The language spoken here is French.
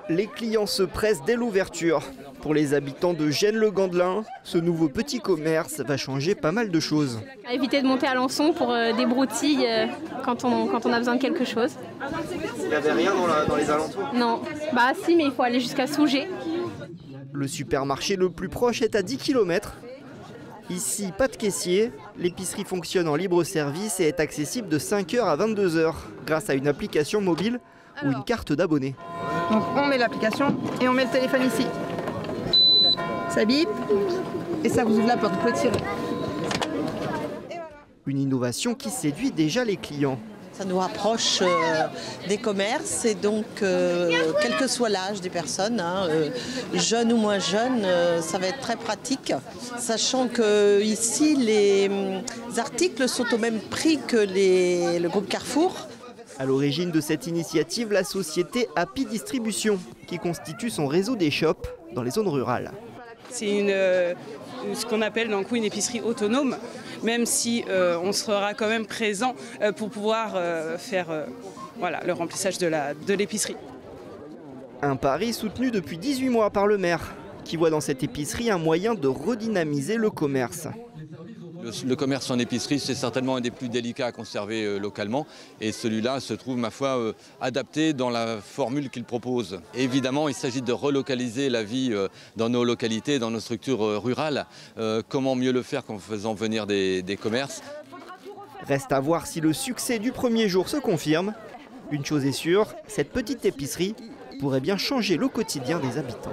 Les clients se pressent dès l'ouverture. Pour les habitants de Gesnes-le-Gandelin, ce nouveau petit commerce va changer pas mal de choses. Éviter de monter à Alençon pour des broutilles quand on a besoin de quelque chose. Il n'y avait rien dans les alentours? Non, bah si, mais il faut aller jusqu'à Sougé. Le supermarché le plus proche est à 10 km. Ici, pas de caissier. L'épicerie fonctionne en libre service et est accessible de 5h à 22h grâce à une application mobile ou une carte d'abonné. Donc on met l'application et on met le téléphone ici. Ça bip et ça vous ouvre la porte, vous pouvez tirer. Une innovation qui séduit déjà les clients. Ça nous rapproche des commerces et donc quel que soit l'âge des personnes, jeunes ou moins jeunes, ça va être très pratique. Sachant que ici les articles sont au même prix que le groupe Carrefour. À l'origine de cette initiative, la société Happy Distribution, qui constitue son réseau des shops dans les zones rurales. C'est ce qu'on appelle d'un coup une épicerie autonome, même si on sera quand même présent pour pouvoir faire le remplissage de l'épicerie. Un pari soutenu depuis 18 mois par le maire, qui voit dans cette épicerie un moyen de redynamiser le commerce. Le commerce en épicerie, c'est certainement un des plus délicats à conserver localement. Et celui-là se trouve, ma foi, adapté dans la formule qu'il propose. Évidemment, il s'agit de relocaliser la vie dans nos localités, dans nos structures rurales. Comment mieux le faire qu'en faisant venir des commerces? Reste à voir si le succès du premier jour se confirme. Une chose est sûre, cette petite épicerie pourrait bien changer le quotidien des habitants.